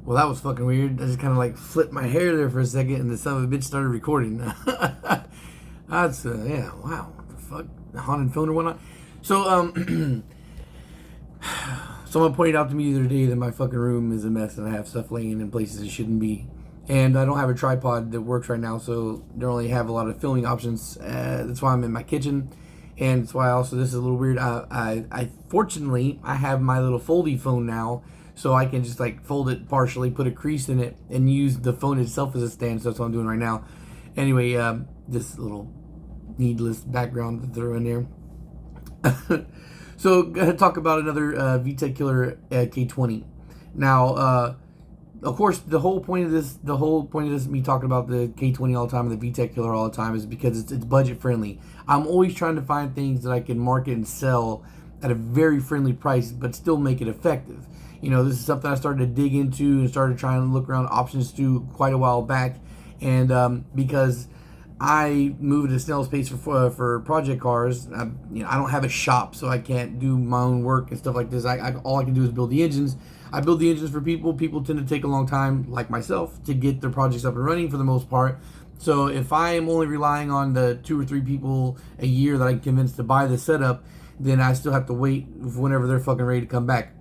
Well, that was fucking weird. I just kind of like flipped my hair there for a second, and the son of a bitch started recording. That's yeah, wow, what the fuck, haunted phone or whatnot. So someone pointed out to me the other day that my fucking room is a mess and I have stuff laying in places it shouldn't be, and I don't have a tripod that works right now, so don't really have a lot of filming options. That's why I'm in my kitchen, and that's why also this is a little weird. I fortunately I have my little foldy phone now. So I can just like fold it partially, put a crease in it, and use the phone itself as a stand. So that's what I'm doing right now. Anyway, this little needless background to throw in there. So gonna talk about another Vtec killer K20. Now, of course, the whole point of this, me talking about the K20 all the time and the Vtec killer all the time, is because it's budget friendly. I'm always trying to find things that I can market and sell at a very friendly price, but still make it effective. You know, this is something I started to dig into and started trying to look around options to quite a while back. And because I moved to snail's pace for project cars, I don't have a shop, so I can't do my own work and stuff like this. All I can do is build the engines. I build the engines for people. People tend to take a long time, like myself, to get their projects up and running for the most part. So if I am only relying on the 2 or 3 people a year that I can convince to buy the setup, then I still have to wait whenever they're fucking ready to come back.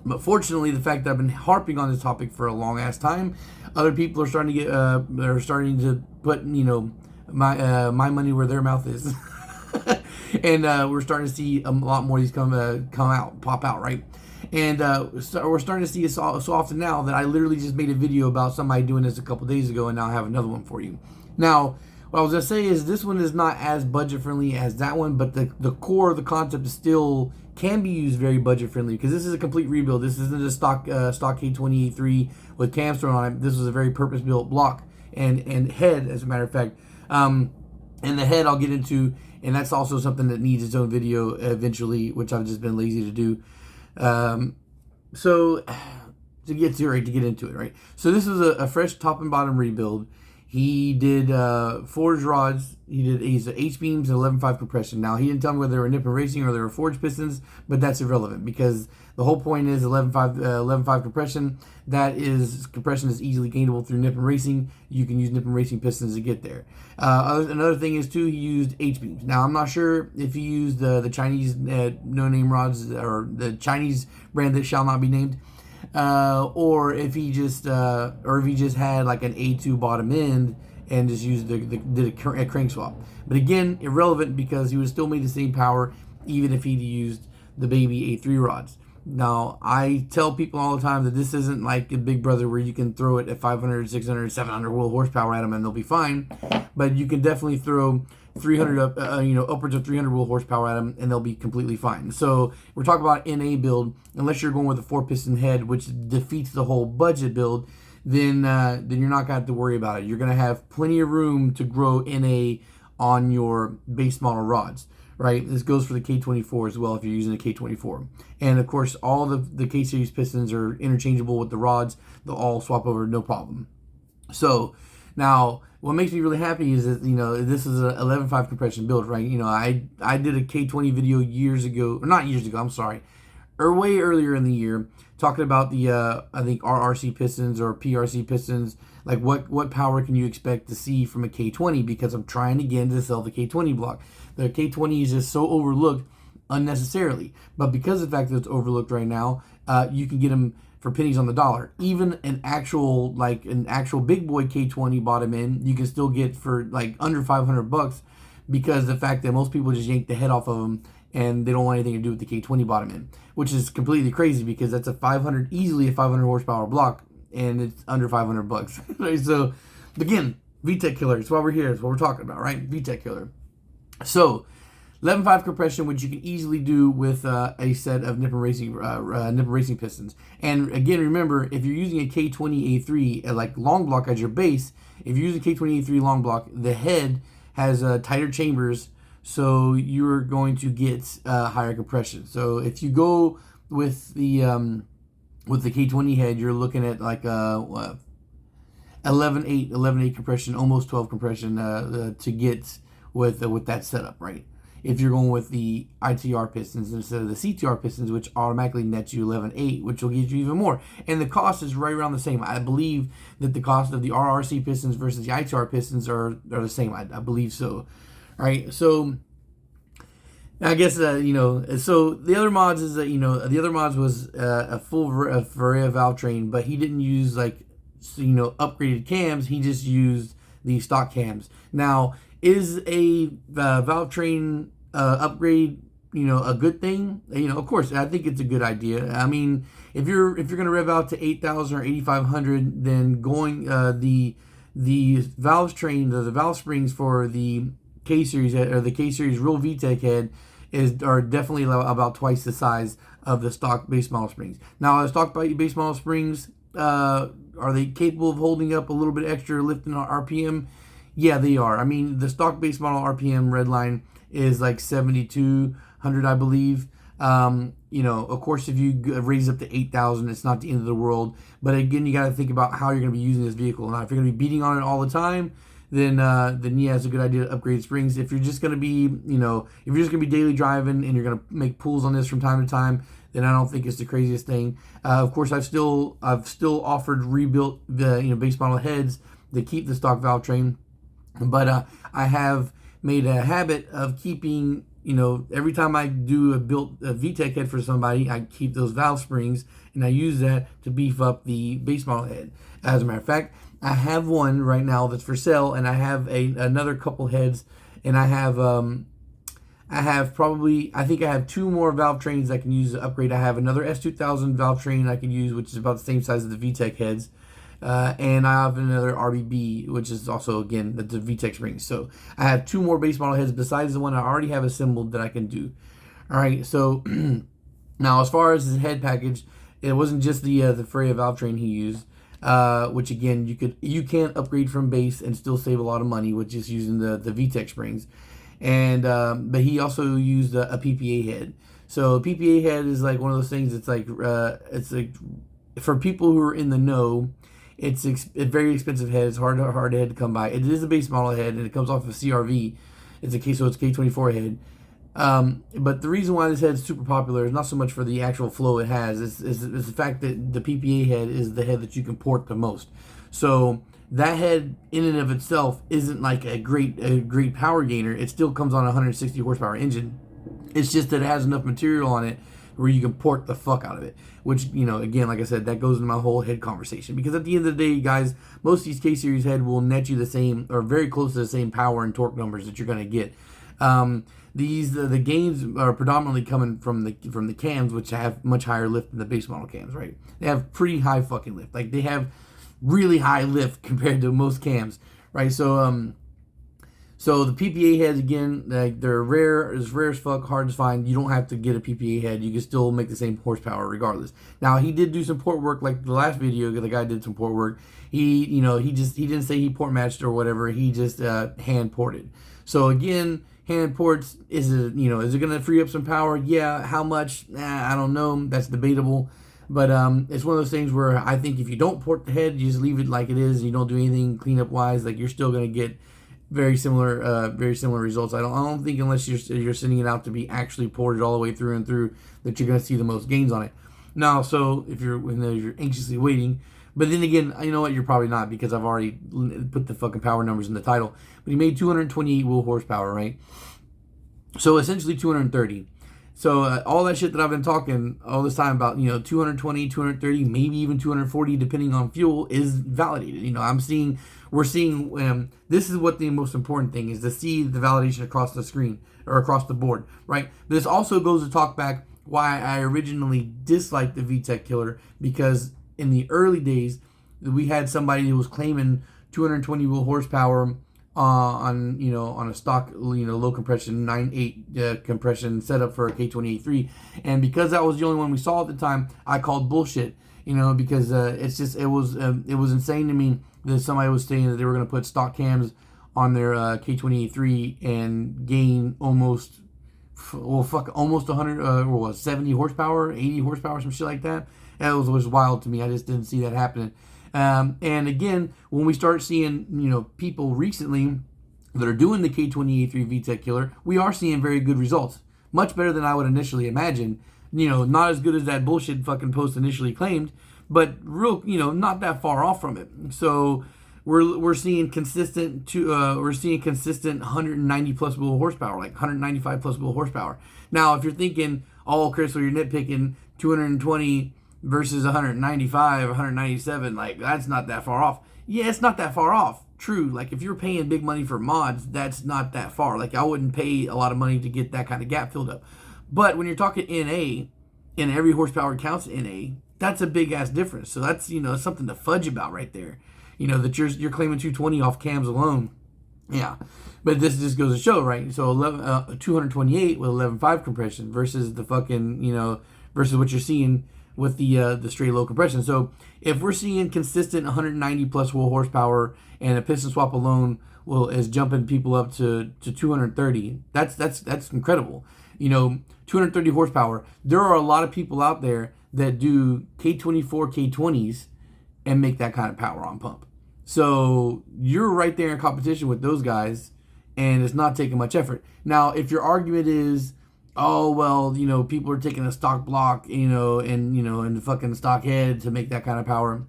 But fortunately, the fact that I've been harping on this topic for a long ass time, other people are starting to get, they're starting to put, my money where their mouth is, and we're starting to see a lot more of these pop out, right? And so we're starting to see it so often now that I literally just made a video about somebody doing this a couple days ago, and now I have another one for you. Now, what I was gonna say is this one is not as budget friendly as that one, but the core of the concept is still can be used very budget friendly, because this is a complete rebuild. This isn't a stock K20 A3 with cams thrown on it. This was a very purpose built block and head, as a matter of fact. And the head I'll get into, and that's also something that needs its own video eventually, which I've just been lazy to do. So to get into it, right? So this is a fresh top and bottom rebuild. He did forged rods. He's H-beams and 11.5 compression. Now, he didn't tell me whether they were nip and racing or they were forged pistons, but that's irrelevant because the whole point is 11.5 compression. Compression is easily gainable through nip and racing. You can use nip and racing pistons to get there. Another thing is, too, he used H-beams. Now, I'm not sure if he used the Chinese no-name rods or the Chinese brand that shall not be named. Or if he just had like an A2 bottom end and just used did a crank swap. But again, irrelevant because he would still made the same power even if he'd used the baby A3 rods. Now, I tell people all the time that this isn't like a Big Brother where you can throw it at 500, 600, 700 horsepower at them and they'll be fine. But you can definitely throw 300 upwards of 300 wheel horsepower at them and they'll be completely fine. So we're talking about NA build. Unless you're going with a 4-piston head, which defeats the whole budget build, then you're not gonna have to worry about it. You're gonna have plenty of room to grow NA on your base model rods, right? This goes for the K24 as well if you're using a K24. And of course, all the K series pistons are interchangeable with the rods. They'll all swap over, no problem. So now, what makes me really happy is that, this is an 11.5 compression build, right? I did a K20 video way earlier in the year, talking about the, I think, RRC pistons or PRC pistons. Like, what power can you expect to see from a K20? Because I'm trying again to sell the K20 block. The K20 is just so overlooked unnecessarily. But because of the fact that it's overlooked right now, you can get them for pennies on the dollar. Even an actual big boy K20 bottom end, you can still get for like under $500 because the fact that most people just yank the head off of them and they don't want anything to do with the K20 bottom end, which is completely crazy because that's easily a 500 horsepower block and it's under $500. Right? So again, Vtec killer. It's why we're here. It's what we're talking about, right? Vtec killer. So 11.5 compression, which you can easily do with a set of nip and racing pistons. And again, remember, if you're using a K20 A3 like long block as your base, if you're using K20 A3 long block, the head has tighter chambers, so you're going to get higher compression. So if you go with the K20 head, you're looking at like 11.8 compression, almost 12 compression to get with that setup, right? if you're going with the ITR pistons instead of the CTR pistons, which automatically nets you 11.8, which will get you even more. And the cost is right around the same. I believe that the cost of the RRC pistons versus the ITR pistons are the same. I believe so. All right, so I guess so the other mods is that the other mods was a full Varia valve train, but he didn't use upgraded cams. He just used the stock cams. Now, is a valve train upgrade a good thing? Of course, I think it's a good idea. I mean, if you're gonna rev out to 8,000 or 8,500, then going the valve train, the valve springs for the K series or the K series real VTEC head are definitely about twice the size of the stock base model springs. Now, the stock base model springs, are they capable of holding up a little bit extra lift in RPM? Yeah, they are. I mean, the stock base model RPM redline is like 7,200, I believe. Of course, if you raise up to 8,000, it's not the end of the world. But again, you got to think about how you're going to be using this vehicle. Now, if you're going to be beating on it all the time, then yeah, it's a good idea to upgrade springs. If you're just going to be, if you're just going to be daily driving and you're going to make pulls on this from time to time, then I don't think it's the craziest thing. Of course, I've still offered rebuilt the base model heads to keep the stock valve train, but I have made a habit of keeping, every time I do a VTEC head for somebody, I keep those valve springs and I use that to beef up the base model head. As a matter of fact, I have one right now that's for sale, and I have another couple heads, and I have I think I have 2 more valve trains I can use to upgrade. I have another S2000 valve train I can use, which is about the same size as the VTEC heads, and I have another RBB, which is also, again, the VTEC springs. So I have 2 more base model heads besides the one I already have assembled that I can do. All right, so now as far as his head package, it wasn't just the Freya valve train he used. Which again, you can upgrade from base and still save a lot of money with just using the VTEC springs, and but he also used a PPA head. So a PPA head is like one of those things. It's like for people who are in the know, it's a very expensive head. It's hard head to come by. It is a base model head, and it comes off of CRV. It's K24 head. But the reason why this head is super popular is not so much for the actual flow it has, it's the fact that the PPA head is the head that you can port the most. So that head in and of itself isn't like a great power gainer. It still comes on a 160 horsepower engine. It's just that it has enough material on it where you can port the fuck out of it. Which, again, like I said, that goes into my whole head conversation. Because at the end of the day, guys, most of these K-Series head will net you the same, or very close to the same power and torque numbers that you're going to get. The gains are predominantly coming from the cams, which have much higher lift than the base model cams, right? They have pretty high fucking lift. Like, they have really high lift compared to most cams, right? So the PPA heads, again, like, they're rare as fuck, hard to find. You don't have to get a PPA head. You can still make the same horsepower regardless. Now, he did do some port work, like the last video, the guy did some port work. He didn't say he port matched or whatever. He just hand ported. So again, hand ports, is it going to free up some power? Yeah. How much? I don't know. That's debatable. But it's one of those things where I think if you don't port the head, you just leave it like it is, and you don't do anything cleanup wise, like, you're still going to get very similar results. I don't think, unless you're sending it out to be actually ported all the way through and through, that you're going to see the most gains on it. Now, so if you're anxiously waiting, but then again, you know what? You're probably not, because I've already put the fucking power numbers in the title. But he made 228 wheel horsepower, right? So essentially 230. So all that shit that I've been talking all this time about, 220, 230, maybe even 240, depending on fuel, is validated. We're seeing, this is what the most important thing is, to see the validation across the screen, or across the board, right? This also goes to talk back why I originally disliked the VTEC killer, because in the early days, we had somebody who was claiming 220 wheel horsepower on a stock, low compression 9.8 compression setup for a K20 and because that was the only one we saw at the time, I called bullshit, because it was insane to me that somebody was saying that they were going to put stock cams on their K20 and gain almost 100 70 horsepower, 80 horsepower, some shit like that. That was wild to me. I just didn't see that happening. And again, when we start seeing, people recently that are doing the K20 A3 VTEC killer, we are seeing very good results. Much better than I would initially imagine. Not as good as that bullshit fucking post initially claimed, but real, not that far off from it. So we're seeing consistent 190 plus wheel horsepower, like 195 plus wheel horsepower. Now, if you're thinking, oh, Chris, you're nitpicking 220 versus 195, 197, like that's not that far off. Yeah, it's not that far off. True. Like if you're paying big money for mods, that's not that far. Like I wouldn't pay a lot of money to get that kind of gap filled up. But when you're talking NA, and every horsepower counts NA, that's a big ass difference. So that's something to fudge about right there. That you're claiming 220 off cams alone. Yeah, but this just goes to show, right? So 228 with 11.5 compression versus the fucking versus what you're seeing with the straight low compression. So if we're seeing consistent 190 plus wheel horsepower and a piston swap alone is jumping people up to 230, that's incredible. 230 horsepower. There are a lot of people out there that do K24 K20s and make that kind of power on pump. So you're right there in competition with those guys, and it's not taking much effort. Now, if your argument is, oh well, people are taking a stock block, and the fucking stock head to make that kind of power.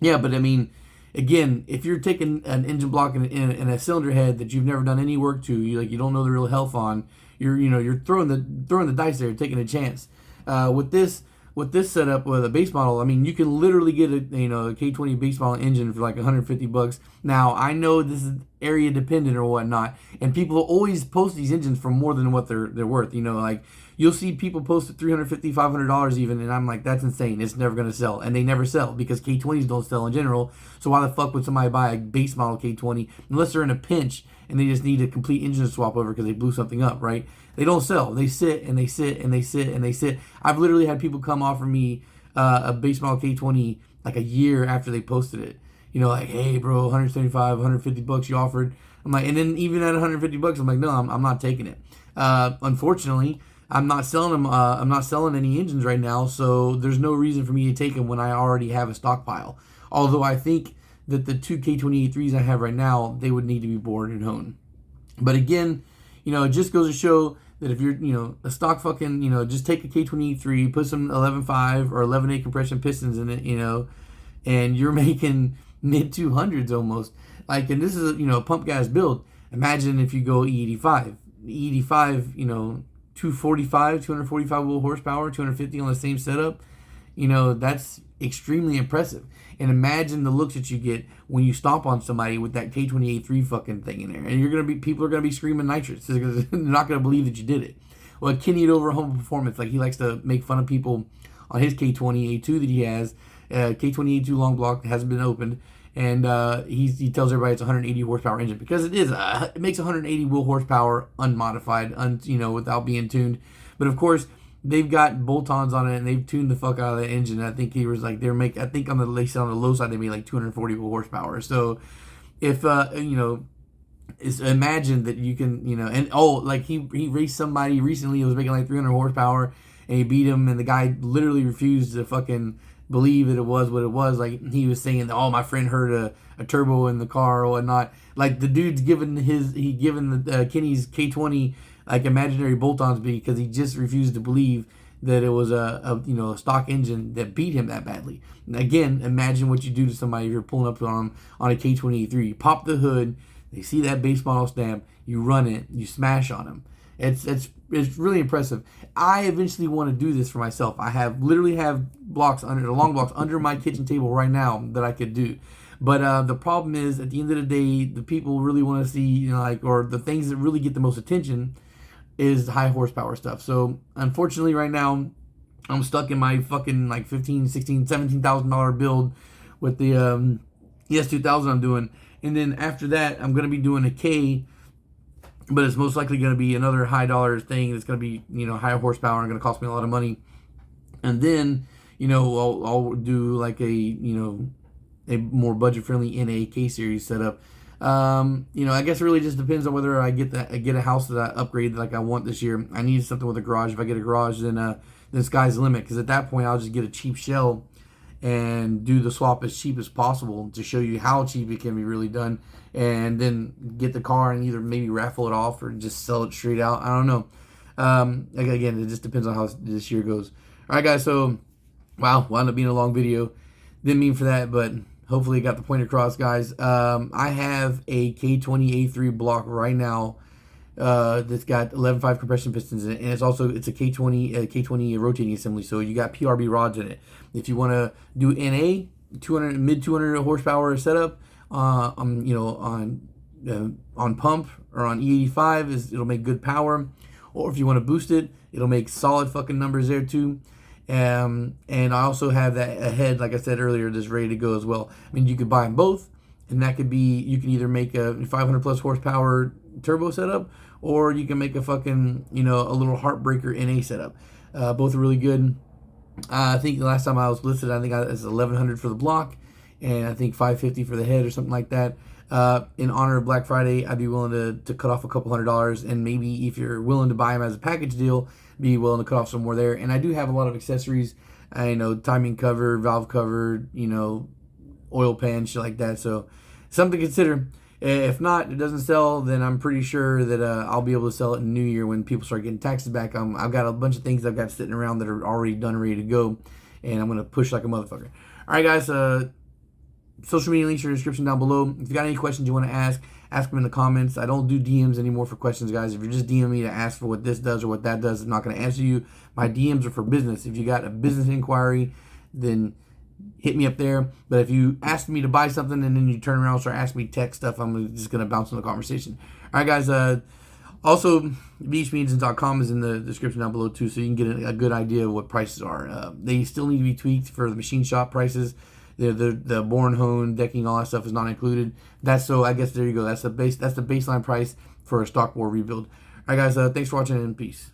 Yeah, but I mean, again, if you're taking an engine block and a cylinder head that you've never done any work to, you don't know the real health on, you're throwing the dice there, taking a chance. With this setup with a base model, I mean, you can literally get a K20 base model engine for like $150. Now, I know this is area dependent or whatnot, and people always post these engines for more than what they're worth. Like you'll see people post at $350, $500 even, and I'm like, that's insane. It's never gonna sell, and they never sell because K20s don't sell in general. So why the fuck would somebody buy a base model K20 unless they're in a pinch and they just need a complete engine swap over because they blew something up, right? They don't sell. They sit and they sit and they sit and they sit. I've literally had people come offer me a base model K20 like a year after they posted it. Like, hey, bro, 175, 150 bucks you offered. I'm like, and then even at 150 bucks, I'm like, no, I'm not taking it. Unfortunately, I'm not selling them. I'm not selling any engines right now, so there's no reason for me to take them when I already have a stockpile. Although I think that the two K20A3s I have right now, they would need to be bored and honed. But again, it just goes to show that if you're, a stock fucking, just take a K20A3, put some 11.5 or 11.8 compression pistons in it, and you're making mid 200s almost. Like, and this is a pump gas build. Imagine if you go E85. E85, 245 wheel horsepower, 250 on the same setup. That's extremely impressive. And imagine the looks that you get when you stomp on somebody with that K20A3 fucking thing in there. And people are gonna be screaming nitrous because they're not gonna believe that you did it. Well, Kenny over Humble Performance, like he likes to make fun of people on his K20A2 that he has. K20A2 long block hasn't been opened, and he tells everybody it's 180 horsepower engine because it is. It makes 180 wheel horsepower unmodified, without being tuned. But of course, they've got bolt-ons on it and they've tuned the fuck out of that engine. I think he was like I think on the low side they made like 240 wheel horsepower. So if is imagine that you can like he raced somebody recently who was making like 300 horsepower and he beat him, and the guy literally refused to fucking believe that it was what it was. Like he was saying, oh, my friend heard a turbo in the car or whatnot. Like the dude's given the Kenny's K20 like imaginary bolt-ons because he just refused to believe that it was a stock engine that beat him that badly. And again, imagine what you do to somebody if you're pulling up on them on a K20A3. You pop the hood, they see that base model stamp, you run it, you smash on them. It's really impressive. I eventually want to do this for myself. I literally have long blocks under my kitchen table right now that I could do. But the problem is, at the end of the day, the people really want to see, or the things that really get the most attention is high horsepower stuff. So unfortunately right now I'm stuck in my fucking like $15,000, $16,000, $17,000 build with the ES2000 I'm doing. And then after that I'm going to be doing a K, but it's most likely going to be another high dollar thing that's going to be, higher horsepower and going to cost me a lot of money. And then, I'll do like a more budget friendly NA K series setup. I guess it really just depends on whether I get a house that I upgrade like I want this year. I need something with a garage. If I get a garage, then sky's the limit. Because at that point, I'll just get a cheap shell and do the swap as cheap as possible to show you how cheap it can be really done, and then get the car and either maybe raffle it off or just sell it straight out. I don't know. Again, it just depends on how this year goes. All right, guys. So, wow, wound up being a long video. Didn't mean for that, but hopefully got the point across, guys. I have a K20 A3 block right now that's got 11.5 compression pistons in it, and it's a K20 rotating assembly. So you got PRB rods in it. If you want to do NA, mid 200 horsepower setup, on pump or on E85, it'll make good power. Or if you want to boost it, it'll make solid fucking numbers there too. And I also have that ahead, like I said earlier, that's ready to go as well. I mean, you could buy them both, and that could be, you can either make a 500 plus horsepower turbo setup, or you can make a fucking, a little heartbreaker NA setup. Both are really good. I think the last time I was listed, I think it was 1100 for the block, and I think 550 for the head or something like that. In honor of Black Friday, I'd be willing to cut off a couple $100, and maybe if you're willing to buy them as a package deal, be willing to cut off some more there. And I do have a lot of accessories, timing cover, valve cover, oil pan, shit like that. So something to consider. If not, it doesn't sell, then I'm pretty sure that I'll be able to sell it in New Year when people start getting taxes back. I've got a bunch of things I've got sitting around that are already done, ready to go, and I'm going to push like a motherfucker. All right, guys. Social media links are in the description down below. If you got any questions you want to ask them in the comments. I don't do DMs anymore for questions, guys. If you're just DMing me to ask for what this does or what that does, I'm not going to answer you. My DMs are for business. If you got a business inquiry, then hit me up there. But if you ask me to buy something and then you turn around and start asking me tech stuff, I'm just going to bounce on the conversation. All right, guys. Also, beachmeans.com is in the description down below too, so you can get a good idea of what prices are. They still need to be tweaked for the machine shop prices. The Born Hone decking, all that stuff is not included. So I guess there you go. That's the baseline price for a stock bore rebuild. All right, guys. Thanks for watching and peace.